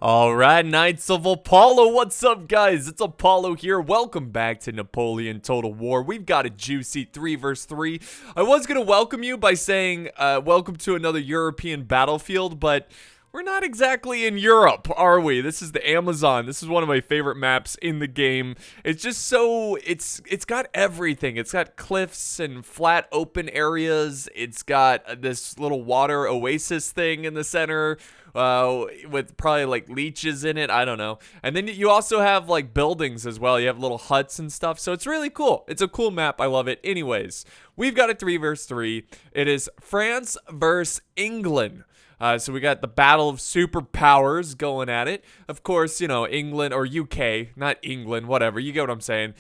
Alright, Knights of Apollo, what's up guys? It's Apollo here. Welcome back to Napoleon Total War. We've got a juicy 3 vs 3. I was going to welcome you by saying, welcome to another European battlefield, but we're not exactly in Europe, are we? This is the Amazon. This is one of my favorite maps in the game. It's just so, it's got everything. It's got cliffs and flat open areas. It's got this little water oasis thing in the center. With probably like leeches in it, I don't know. And then you also have like buildings as well. You have little huts and stuff, so it's really cool. It's a cool map, I love it. Anyways, we've got a 3 vs 3. It is France versus England. So we got the battle of superpowers going at it. Of course, you know, England or UK, not England, whatever. You get what I'm saying.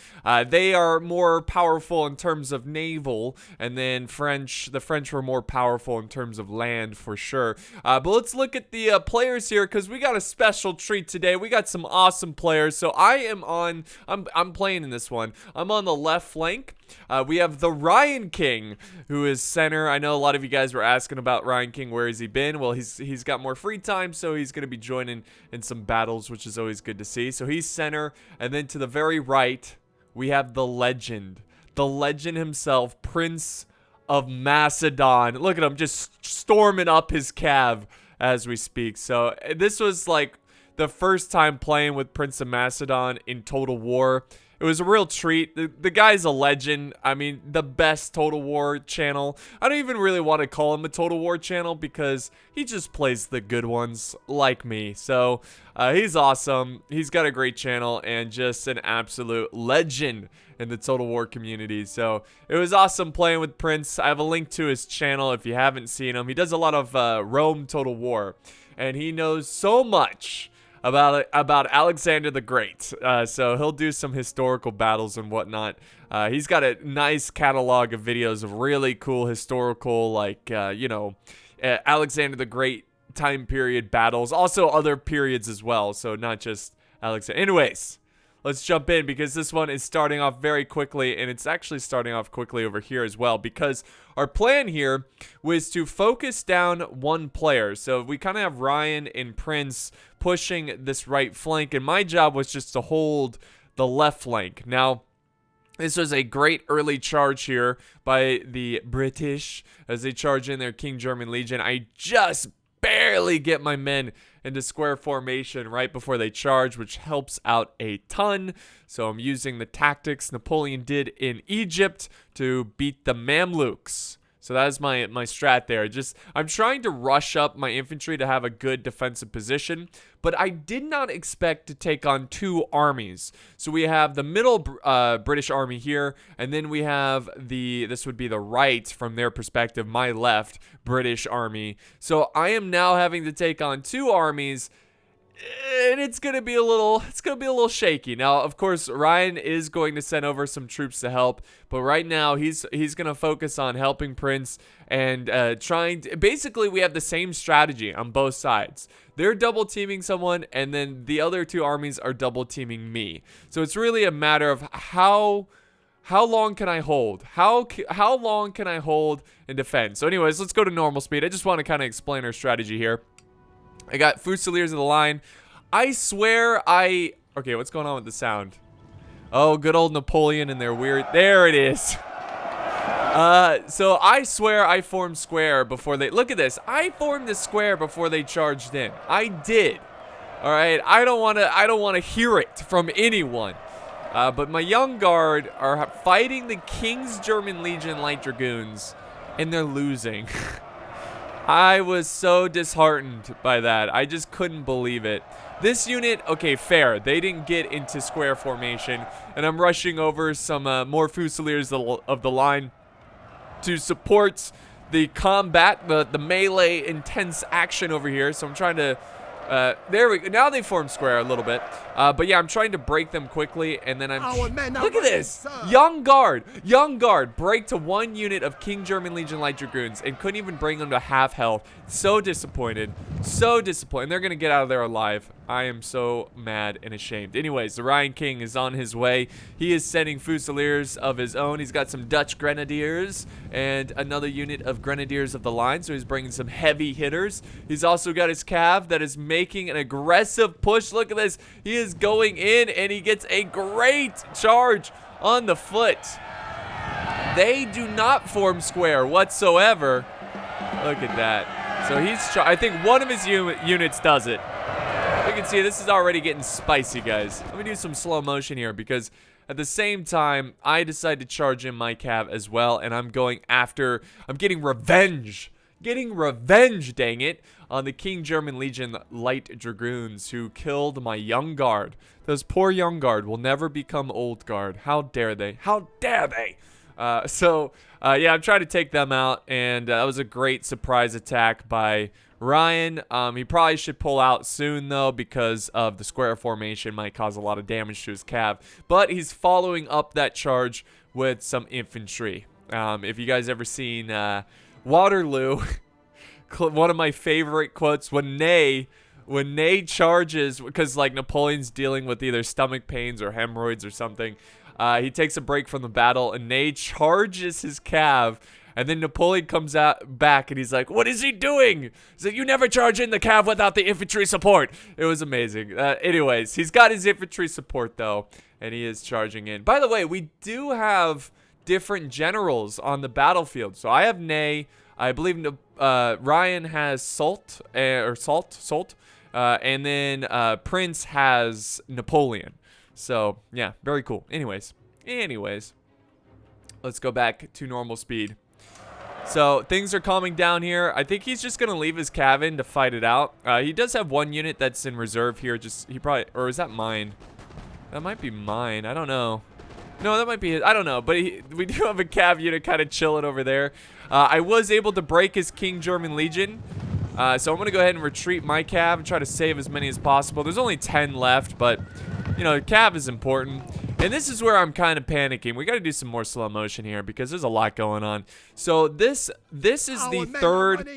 They are more powerful in terms of naval, and then the French were more powerful in terms of land for sure. But let's look at the players here because we got a special treat today. We got some awesome players. So I'm playing in this one. I'm on the left flank. We have the Ryan King, who is center. I know a lot of you guys were asking about Ryan King. Where has he been? Well, he's got more free time, so he's going to be joining in some battles, which is always good to see. So he's center, and then to the very right, we have the legend himself, Prince of Macedon. Look at him just storming up his cav as we speak. So this was like the first time playing with Prince of Macedon in Total War. It was a real treat. The guy's a legend. I mean, the best Total War channel. I don't even really want to call him a Total War channel because he just plays the good ones like me. So he's awesome. He's got a great channel and just an absolute legend in the Total War community. So it was awesome playing with Prince. I have a link to his channel if you haven't seen him. He does a lot of Rome Total War, and he knows so much about Alexander the Great. So he'll do some historical battles and whatnot. He's got a nice catalog of videos of really cool historical, like, Alexander the Great time period battles. Also other periods as well, so not just Alexander. Anyways, let's jump in because this one is starting off very quickly, and it's actually starting off quickly over here as well because our plan here was to focus down one player. So we kind of have Ryan and Prince pushing this right flank, and my job was just to hold the left flank. Now, this was a great early charge here by the British as they charge in their King German Legion. I just barely get my men into square formation right before they charge, which helps out a ton. So I'm using the tactics Napoleon did in Egypt to beat the Mamluks. So that is my strat there. I'm trying to rush up my infantry to have a good defensive position, but I did not expect to take on 2 armies. So we have the middle British army here, and then we have this would be the right from their perspective, my left British army. So I am now having to take on 2 armies, and it's gonna be a little shaky. Now, of course, Ryan is going to send over some troops to help, but right now he's gonna focus on helping Prince and basically we have the same strategy on both sides. They're double teaming someone, and then the other 2 armies are double teaming me. So it's really a matter of how long can I hold? How long can I hold and defend? So anyways, let's go to normal speed. I just want to kind of explain our strategy here. I got Fusiliers of the line. I swear okay, what's going on with the sound? Oh, good old Napoleon and their weird... There it is. So I swear I formed square before they... Look at this. I formed the square before they charged in. I did. All right. I don't want to hear it from anyone. But my young guard are fighting the King's German Legion Light Dragoons, and they're losing. I was so disheartened by that. I just couldn't believe it. This unit, okay, fair. They didn't get into square formation, and I'm rushing over some more Fusiliers of the line to support the combat, the melee intense action over here. So I'm trying to... there we go. Now they form square a little bit. But yeah, I'm trying to break them quickly, and then look at this! Young guard break to 1 unit of King German Legion Light Dragoons and couldn't even bring them to half health. So disappointed. They're gonna get out of there alive. I am so mad and ashamed. Anyways, the Ryan King is on his way. He is sending Fusiliers of his own. He's got some Dutch Grenadiers and another unit of Grenadiers of the line, so he's bringing some heavy hitters. He's also got his cav that is making making an aggressive push. Look at this. He is going in, and he gets a great charge on the foot. They do not form square whatsoever. Look at that. So I think one of his units does it. You can see this is already getting spicy, guys. Let me do some slow motion here because at the same time, I decide to charge in my cav as well, and I'm getting revenge. Getting revenge, dang it, on the King German Legion Light Dragoons who killed my young guard. Those poor young guard will never become old guard. How dare they? How dare they? Yeah, I'm trying to take them out, and that was a great surprise attack by Ryan. He probably should pull out soon, though, because of the square formation might cause a lot of damage to his cav. But he's following up that charge with some infantry. If you guys ever seen Waterloo, one of my favorite quotes, when Ney charges, because like Napoleon's dealing with either stomach pains or hemorrhoids or something, he takes a break from the battle, and Ney charges his cav, and then Napoleon comes out back, and he's like, "What is he doing?" He's like, "You never charge in the cav without the infantry support." It was amazing. Anyways, he's got his infantry support, though, and he is charging in. By the way, we do have different generals on the battlefield. So I have Ney. I believe Ryan has Salt, and then Prince has Napoleon. So, yeah, very cool. Anyways, let's go back to normal speed. So, things are calming down here. I think he's just going to leave his cav in to fight it out. He does have one unit that's in reserve here. Or is that mine? That might be mine. I don't know. No, that might be his. I don't know. But we do have a cav unit kind of chilling over there. I was able to break his King German Legion. So I'm going to go ahead and retreat my cav and try to save as many as possible. There's only 10 left, but, you know, cav is important. And this is where I'm kind of panicking. We got to do some more slow motion here because there's a lot going on. So this is the third.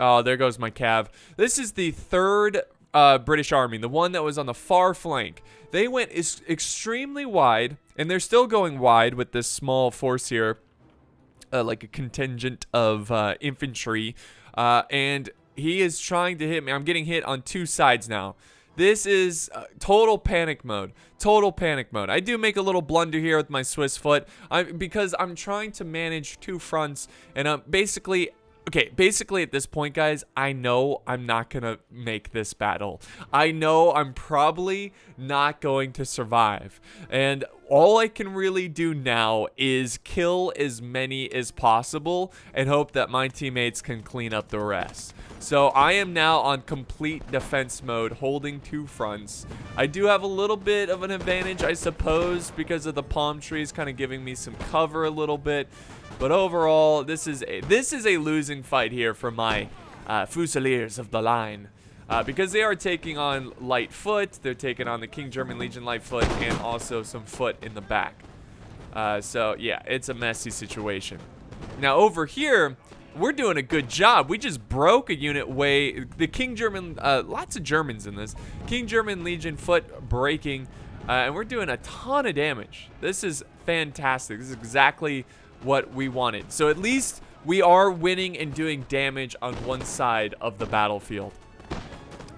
Oh, there goes my cav. This is the third British army, the one that was on the far flank. They went extremely wide, and they're still going wide with this small force here, like a contingent of infantry. And he is trying to hit me. I'm getting hit on two sides now. This is total panic mode. Total panic mode. I do make a little blunder here with my Swiss foot because I'm trying to manage two fronts. And basically at this point, guys, I know I'm not going to make this battle. I know I'm probably not going to survive. And all I can really do now is kill as many as possible and hope that my teammates can clean up the rest. So I am now on complete defense mode, holding two fronts. I do have a little bit of an advantage, I suppose, because of the palm trees kind of giving me some cover a little bit. But overall, this is a losing fight here for my Fusiliers of the line. Because they are taking on light foot, they're taking on the King German Legion light foot, and also some foot in the back. So yeah, it's a messy situation. Now over here, we're doing a good job. We just broke a unit the King German, lots of Germans in this. King German Legion foot breaking, and we're doing a ton of damage. This is fantastic. This is exactly what we wanted. So at least we are winning and doing damage on one side of the battlefield.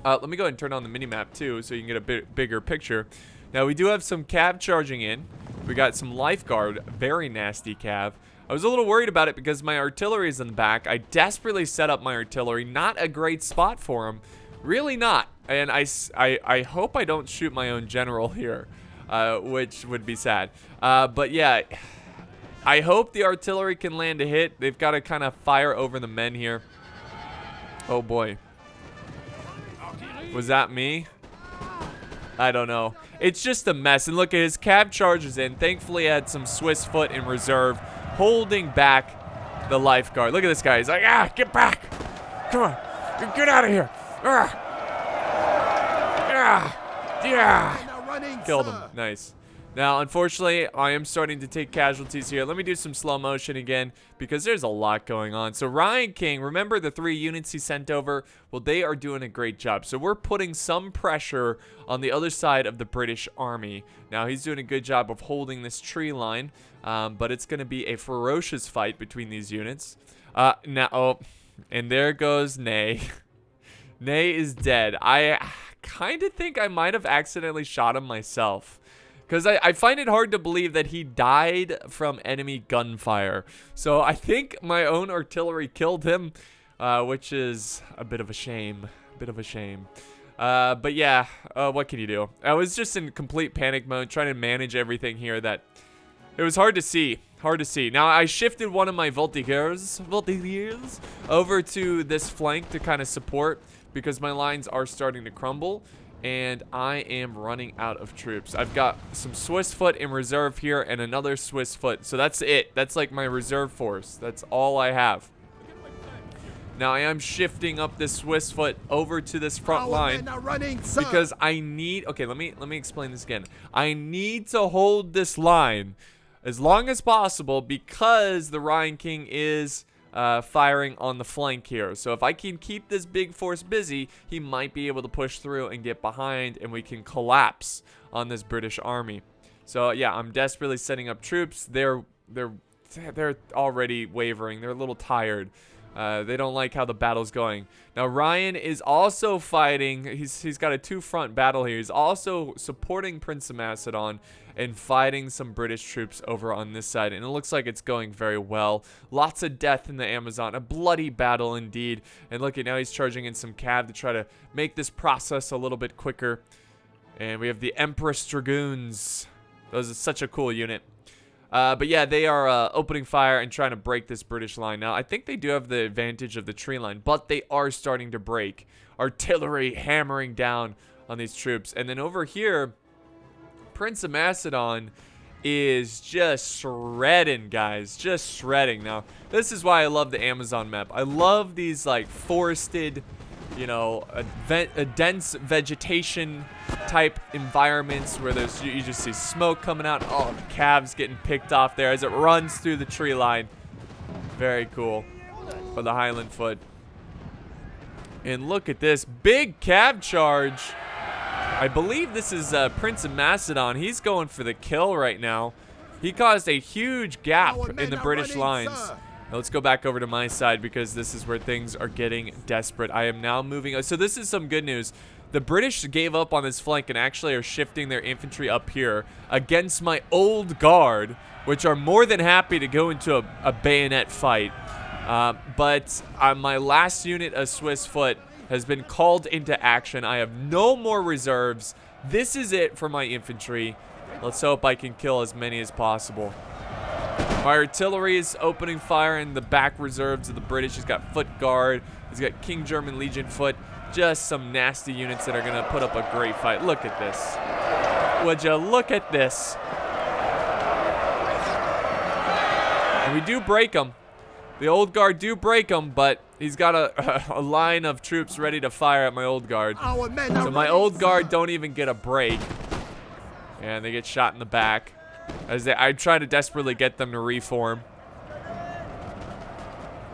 Let me go ahead and turn on the minimap too so you can get a bit bigger picture. Now we do have some cav charging in. We got some lifeguard, very nasty cav. I was a little worried about it because my artillery is in the back. I desperately set up my artillery. Not a great spot for him. Really not. And I hope I don't shoot my own general here, which would be sad. But yeah, I hope the artillery can land a hit. They've got to kind of fire over the men here. Oh boy. Was that me? I don't know. It's just a mess. And look at his cav charges in. Thankfully, I had some Swiss foot in reserve, holding back the lifeguard. Look at this guy. He's like, get back. Come on. Get out of here. Yeah. Killed him. Nice. Now, unfortunately, I am starting to take casualties here. Let me do some slow motion again because there's a lot going on. So Ryan King, remember the 3 units he sent over? Well, they are doing a great job. So we're putting some pressure on the other side of the British army. Now, he's doing a good job of holding this tree line, but it's going to be a ferocious fight between these units. And there goes Ney. Nay is dead. I kind of think I might have accidentally shot him myself. Because I find it hard to believe that he died from enemy gunfire. So I think my own artillery killed him, which is a bit of a shame. But yeah, what can you do? I was just in complete panic mode, trying to manage everything here that it was hard to see. Now, I shifted one of my voltigeurs over to this flank to kind of support because my lines are starting to crumble. And I am running out of troops. I've got some Swiss foot in reserve here and another Swiss foot. So that's it. That's like my reserve force. That's all I have. Now I am shifting up this Swiss foot over to this front line because I need, okay, let me explain this again. I need to hold this line as long as possible because the Rhine King is firing on the flank here. So if I can keep this big force busy, he might be able to push through and get behind, and we can collapse on this British army. So yeah, I'm desperately setting up troops. They're already wavering. They're a little tired. They don't like how the battle's going. Now Ryan is also fighting. He's got a two-front battle here. He's also supporting Prince of Macedon and fighting some British troops over on this side. And it looks like it's going very well. Lots of death in the Amazon. A bloody battle indeed. And look at now he's charging in some cav to try to make this process a little bit quicker. And we have the Empress Dragoons. Those are such a cool unit. But yeah, they are opening fire and trying to break this British line. Now, I think they do have the advantage of the tree line, but they are starting to break. Artillery hammering down on these troops. And then over here, Prince of Macedon is just shredding, guys. Just shredding. Now, this is why I love the Amazon map. I love these, like, forested, you know, a dense vegetation type environments where there's you just see smoke coming out. Oh, the cav's getting picked off there as it runs through the tree line. Very cool for the Highland Foot. And look at this big cav charge. I believe this is Prince of Macedon. He's going for the kill right now. He caused a huge gap in the British lines. Now let's go back over to my side because this is where things are getting desperate. I am now moving. So this is some good news. The British gave up on this flank and actually are shifting their infantry up here against my old guard, which are more than happy to go into a bayonet fight. But my last unit of Swiss foot has been called into action. I have no more reserves. This is it for my infantry. Let's hope I can kill as many as possible. My artillery is opening fire in the back reserves of the British. He's got foot guard. He's got King German Legion foot. Just some nasty units that are going to put up a great fight. Look at this. Would you look at this? And we do break them. The old guard do break him, but he's got a line of troops ready to fire at my old guard. So my old guard don't even get a break. And they get shot in the back. I try to desperately get them to reform.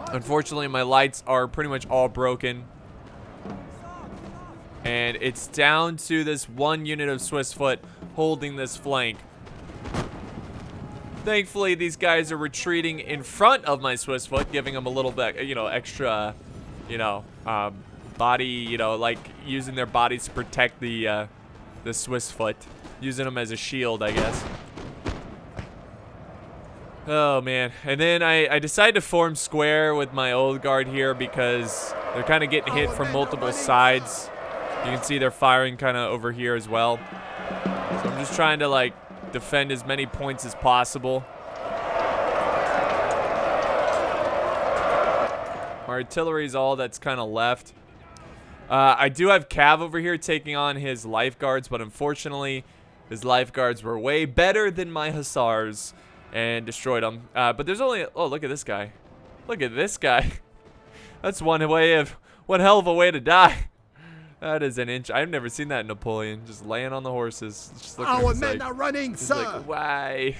Unfortunately, my lights are pretty much all broken. And it's down to this one unit of Swiss foot holding this flank. Thankfully, these guys are retreating in front of my Swiss foot, giving them a little bit, you know, extra, you know, body, you know, like using their bodies to protect the Swiss foot. Using them as a shield, I guess. Oh, man. And then I decided to form square with my old guard here because they're kind of getting hit from multiple sides. You can see they're firing kind of over here as well. So I'm just trying to, like, defend as many points as possible. Artillery is all that's kind of left. I do have Cav over here taking on his lifeguards, but unfortunately, his lifeguards were way better than my hussars and destroyed them. But there's only... Oh, look at this guy. Look at this guy. That's one hell of a way to die. That is an inch. I've never seen that in Napoleon. Just laying on the horses. Just Our men are running, sir. Like, why?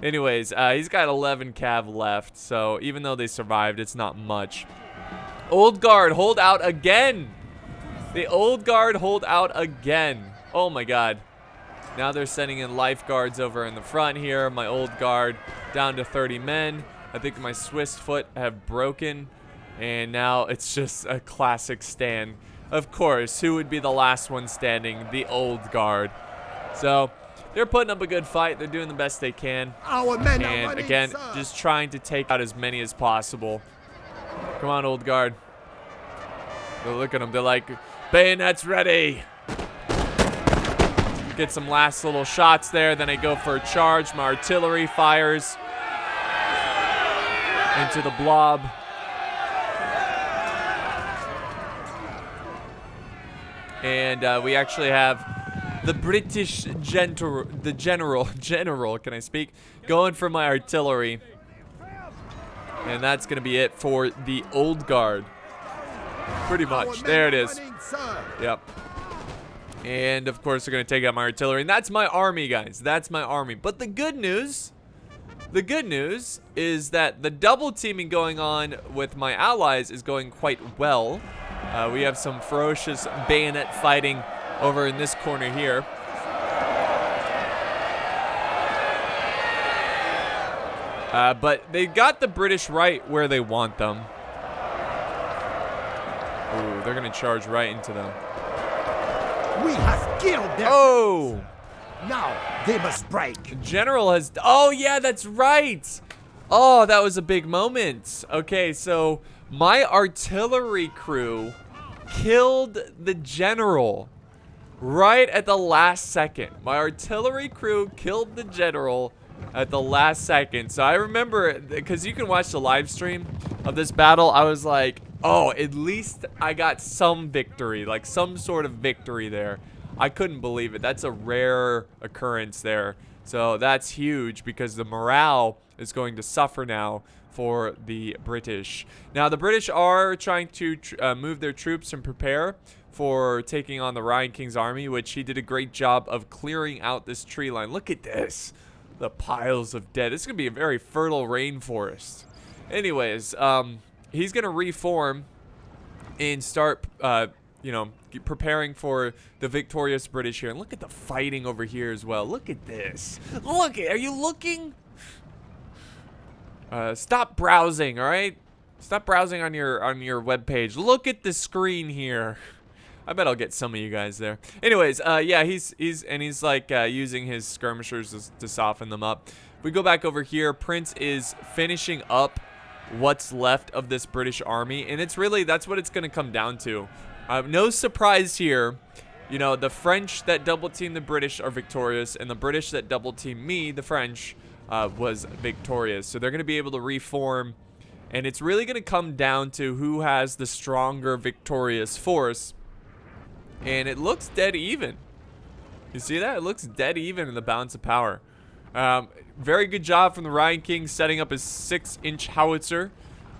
Anyways, he's got 11 cav left. So even though they survived, it's not much. Old guard, hold out again. The old guard hold out again. Oh my god. Now they're sending in lifeguards over in the front here. My old guard down to 30 men. I think my Swiss foot have broken. And now it's just a classic stand. of course, who would be the last one standing? The old guard. So they're putting up a good fight. They're doing the best they can. And again, just trying to take out as many as possible. Come on, old guard. Look at them. They're like, bayonets ready. Get some last little shots there. Then I go for a charge. My artillery fires into the blob. And we actually have the British general, can I speak? Going for my artillery. And that's going to be it for the old guard. Pretty much. There it is. Yep. And of course, they're going to take out my artillery. And that's my army, guys. That's my army. But the good news is that the double teaming going on with my allies is going quite well. We have some ferocious bayonet fighting over in this corner here. But they got the British right where they want them. Ooh, they're going to charge right into them. We have killed them. Oh! Now they must break. The general has... Oh, yeah, that's right. Oh, that was a big moment. Okay, so my artillery crew killed the general right at the last second. My artillery crew killed the general at the last second. So I remember, because you can watch the live stream of this battle, I was like, oh, at least I got some victory, like some sort of victory there. I couldn't believe it. That's a rare occurrence there. So that's huge because the morale is going to suffer now for the British. Now, the British are trying to move their troops and prepare for taking on the Ryan King's army, which he did a great job of clearing out this tree line. Look at this. The piles of dead. This is going to be a very fertile rainforest. Anyways, he's going to reform and start, preparing for the victorious British here. And look at the fighting over here as well. Look at this. Look, are you looking? Stop browsing, all right? Stop browsing on your web page. Look at the screen here. I bet I'll get some of you guys there. Anyways, yeah, he's like using his skirmishers to soften them up. If we go back over here, Prince is finishing up what's left of this British army, and it's really, that's what it's going to come down to. No surprise here. You know, the French that double team the British are victorious, and the British that double team me, the French, was victorious. So they're going to be able to reform, and it's really going to come down to who has the stronger victorious force. And it looks dead even. You see that? It looks dead even in the balance of power. Very good job from the Ryan King setting up his 6-inch howitzer,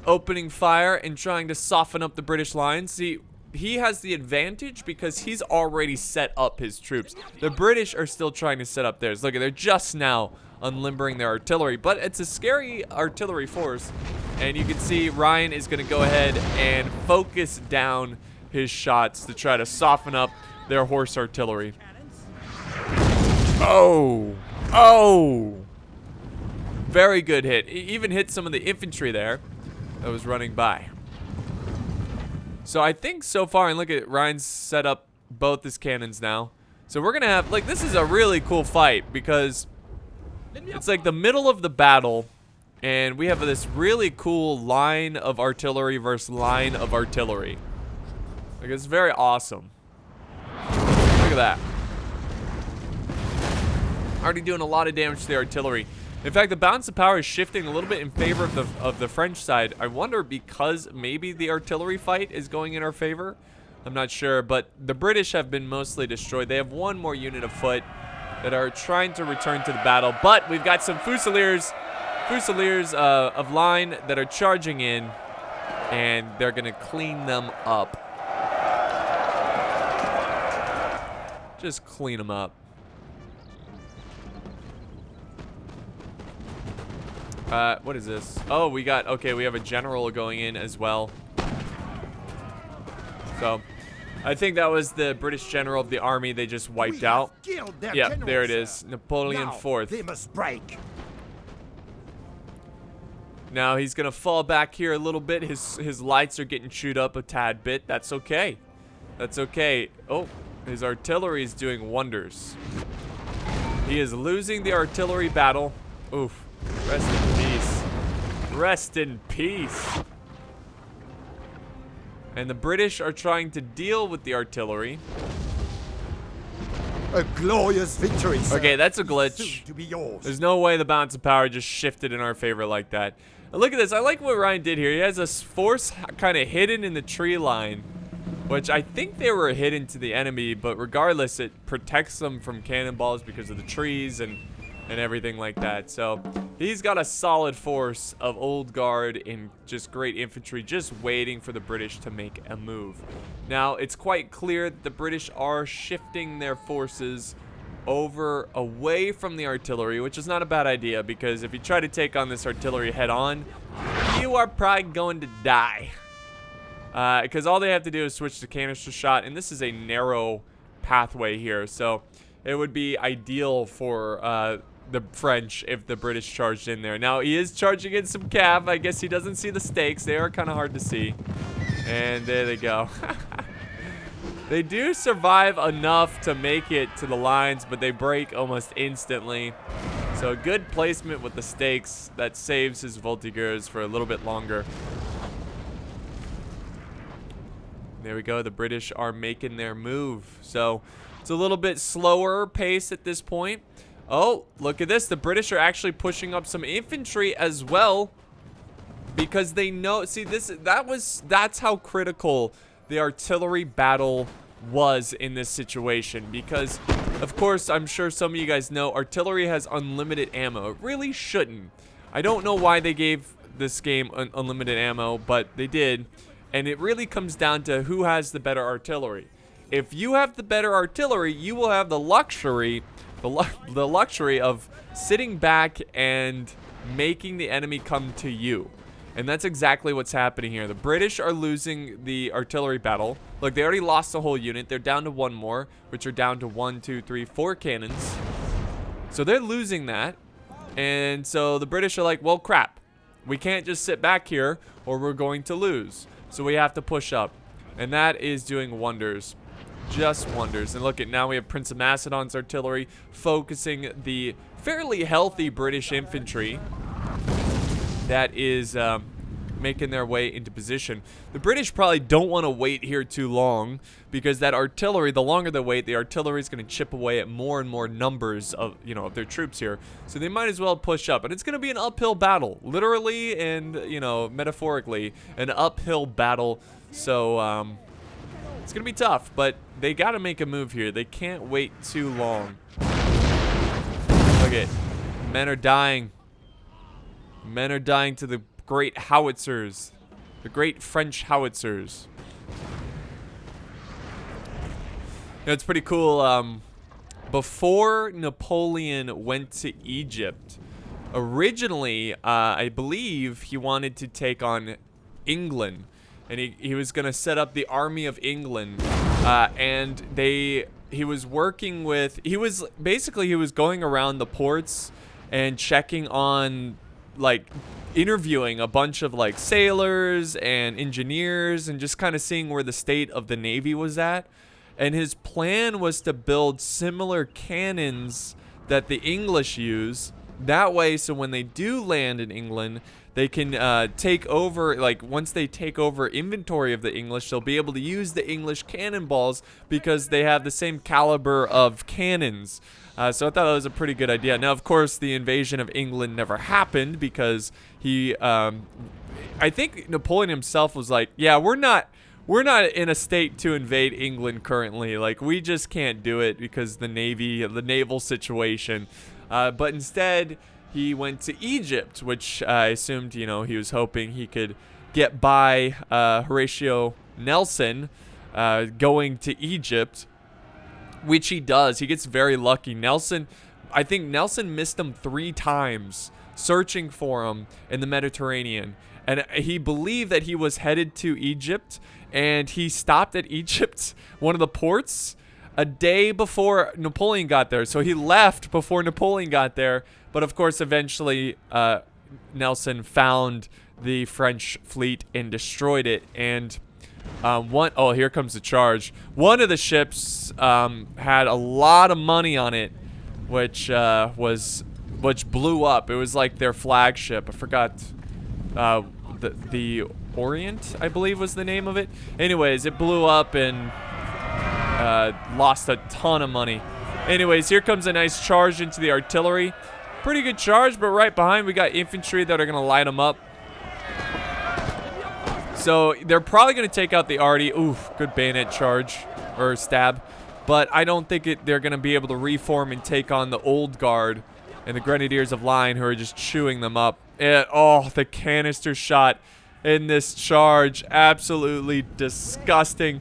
opening fire and trying to soften up the British lines. See, he has the advantage because he's already set up his troops. The British are still trying to set up theirs. Look, they're just now unlimbering their artillery, but it's a scary artillery force. And you can see Ryan is going to go ahead and focus down his shots to try to soften up their horse artillery. Oh, very good hit. He even hit some of the infantry there that was running by. So I think so far, and look at Ryan's set up both his cannons now. So we're gonna have, like, this is a really cool fight because it's like the middle of the battle, and we have this really cool line of artillery versus line of artillery. Like, it's very awesome. Look at that. Already doing a lot of damage to the artillery. In fact, the balance of power is shifting a little bit in favor of the French side. I wonder because maybe the artillery fight is going in our favor. I'm not sure, but the British have been mostly destroyed. They have one more unit of foot that are trying to return to the battle, but we've got some Fusiliers of line that are charging in, and they're gonna clean them up. Just clean them up. What is this? Oh, we have a general going in as well. So, I think that was the British general of the army they just wiped out. Yeah, there it is. Napoleon IV. They must break. Now he's gonna fall back here a little bit. His lights are getting chewed up a tad bit. That's okay. That's okay. Oh, his artillery is doing wonders. He is losing the artillery battle. Oof. Rest in peace. Rest in peace. And the British are trying to deal with the artillery. A glorious victory, sir. Okay, that's a glitch. Soon to be yours. There's no way the balance of power just shifted in our favor like that. And look at this. I like what Ryan did here. He has a force kind of hidden in the tree line, which I think they were hidden to the enemy, but regardless, it protects them from cannonballs because of the trees and everything like that. So he's got a solid force of old guard and just great infantry just waiting for the British to make a move. Now, it's quite clear that the British are shifting their forces over away from the artillery, which is not a bad idea, because if you try to take on this artillery head on, you are probably going to die. Because all they have to do is switch to canister shot, and this is a narrow pathway here, so it would be ideal for the French if the British charged in there. Now, he is charging in some cav. I guess he doesn't see the stakes. They are kind of hard to see. And there they go. They do survive enough to make it to the lines, but they break almost instantly. So a good placement with the stakes that saves his Voltigeurs for a little bit longer. There we go. The British are making their move. So it's a little bit slower pace at this point. Oh, look at this. The British are actually pushing up some infantry as well, because they know, see, that's how critical the artillery battle was in this situation, because of course, I'm sure some of you guys know artillery has unlimited ammo. It really shouldn't. I don't know why they gave this game unlimited ammo, but they did. And it really comes down to who has the better artillery. If you have the better artillery, you will have the luxury of sitting back and making the enemy come to you. And that's exactly what's happening here. The British are losing the artillery battle. Look, they already lost a whole unit. They're down to one more, which are down to 1, 2, 3, 4 cannons. So they're losing that. And so the British are like, well, crap. We can't just sit back here or we're going to lose. So we have to push up. And that is doing wonders. Just wonders. And look at, now we have Prince of Macedon's artillery focusing the fairly healthy British infantry that is making their way into position. The British probably don't want to wait here too long, because that artillery, the longer they wait, the artillery is going to chip away at more and more numbers of, of their troops here. So they might as well push up. And it's going to be an uphill battle, literally and, metaphorically, an uphill battle. So it's going to be tough, but they got to make a move here. They can't wait too long. Look at, men are dying. Men are dying to the great howitzers. The great French howitzers. It's pretty cool. Before Napoleon went to Egypt, originally, I believe he wanted to take on England. And he was going to set up the Army of England. And he was working with, he was going around the ports and checking on, like, interviewing a bunch of like sailors and engineers and just kind of seeing where the state of the Navy was at. And his plan was to build similar cannons that the English use. That way, so when they do land in England, they can take over, like once they take over inventory of the English, they'll be able to use the English cannonballs because they have the same caliber of cannons. So I thought that was a pretty good idea. Now, of course, the invasion of England never happened because he, I think Napoleon himself was like, yeah, we're not in a state to invade England currently. Like, we just can't do it because the naval situation. But instead, he went to Egypt, which I assumed, he was hoping he could get by Horatio Nelson going to Egypt, which he does. He gets very lucky. I think Nelson missed him 3 times searching for him in the Mediterranean. And he believed that he was headed to Egypt, and he stopped at Egypt, one of the ports, a day before Napoleon got there. So he left before Napoleon got there. But of course, eventually, Nelson found the French fleet and destroyed it. And Oh, here comes the charge. One of the ships had a lot of money on it, which blew up. It was like their flagship. I forgot the Orient, I believe, was the name of it. Anyways, it blew up and lost a ton of money. Anyways, here comes a nice charge into the artillery. Pretty good charge, but right behind we got infantry that are gonna light them up. So they're probably gonna take out the arty. Oof, good bayonet charge or stab. But I don't think they're gonna be able to reform and take on the old guard and the Grenadiers of Line, who are just chewing them up. Oh, the canister shot in this charge, absolutely disgusting.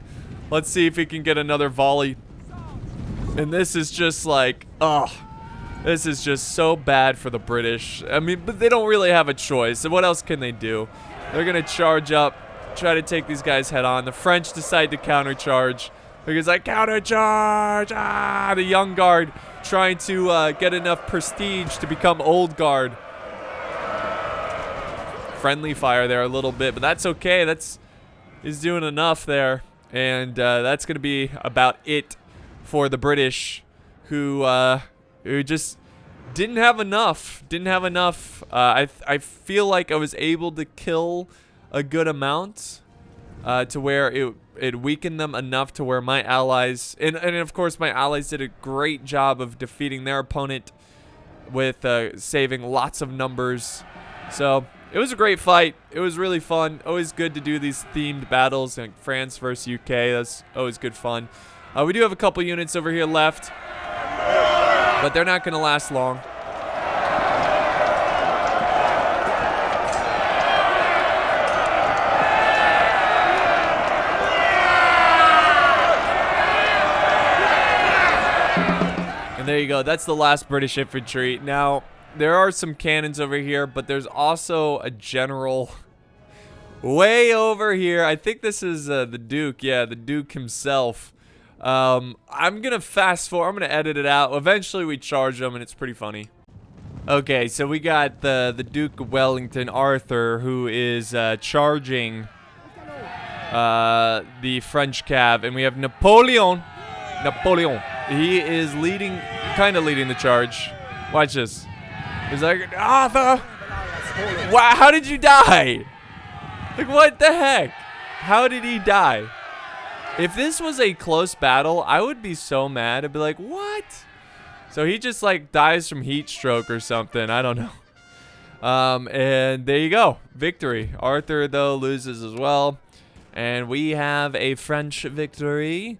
Let's see if he can get another volley. And this is just like, oh, this is just so bad for the British. I mean, but they don't really have a choice. So what else can they do? They're gonna charge up, try to take these guys head on. The French decide to countercharge. Because I countercharge! Ah, the young guard trying to get enough prestige to become old guard. Friendly fire there a little bit, but that's okay. He's doing enough there. And that's going to be about it for the British, who just didn't have enough. I feel like I was able to kill a good amount to where it weakened them enough to where my allies, and of course my allies did a great job of defeating their opponent with saving lots of numbers. So it was a great fight. It was really fun. Always good to do these themed battles, like France versus UK. That's always good fun. We do have a couple units over here left, but they're not going to last long. And there you go. That's the last British infantry. Now, there are some cannons over here, but there's also a general way over here. I think this is the Duke. Yeah, the Duke himself. I'm going to fast forward. I'm going to edit it out. Eventually, we charge him, and it's pretty funny. Okay, so we got the Duke of Wellington, Arthur, who is charging the French cav. And we have Napoleon. He is kind of leading the charge. Watch this. He's like, Arthur, wow, how did you die? Like, what the heck? How did he die? If this was a close battle, I would be so mad. I'd be like, what? So he just like dies from heat stroke or something. I don't know. And there you go. Victory. Arthur, though, loses as well. And we have a French victory.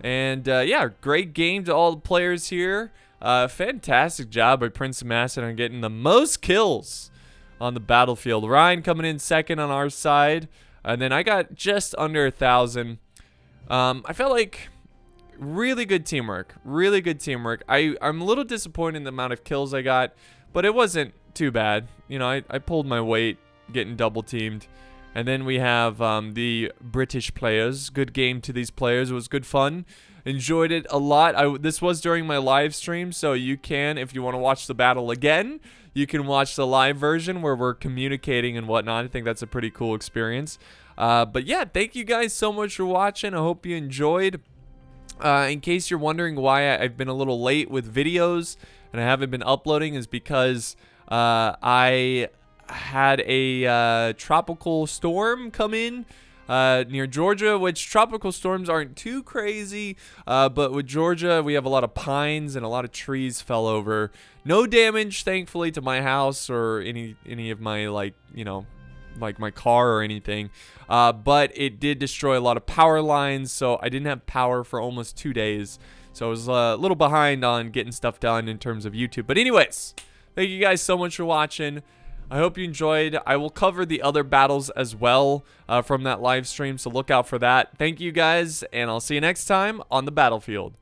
And yeah, great game to all the players here. Fantastic job by Prince of Macedon on getting the most kills on the battlefield. Ryan coming in second on our side. And then I got just under 1,000. I felt like really good teamwork. Really good teamwork. I'm a little disappointed in the amount of kills I got, but it wasn't too bad. You know, I pulled my weight getting double teamed. And then we have the British players. Good game to these players. It was good fun. Enjoyed it a lot. This was during my live stream, so you can, if you want to watch the battle again, you can watch the live version where we're communicating and whatnot. I think that's a pretty cool experience. But yeah, thank you guys so much for watching. I hope you enjoyed. In case you're wondering why I've been a little late with videos and I haven't been uploading, is because I had a tropical storm come in near Georgia, which tropical storms aren't too crazy, but with Georgia we have a lot of pines and a lot of trees fell over. No damage, thankfully, to my house or any of my, like, you know, like my car or anything, but it did destroy a lot of power lines, so I didn't have power for almost 2 days. So I was a little behind on getting stuff done in terms of YouTube. But anyways, thank you guys so much for watching. I hope you enjoyed. I will cover the other battles as well from that live stream, so look out for that. Thank you guys, and I'll see you next time on the battlefield.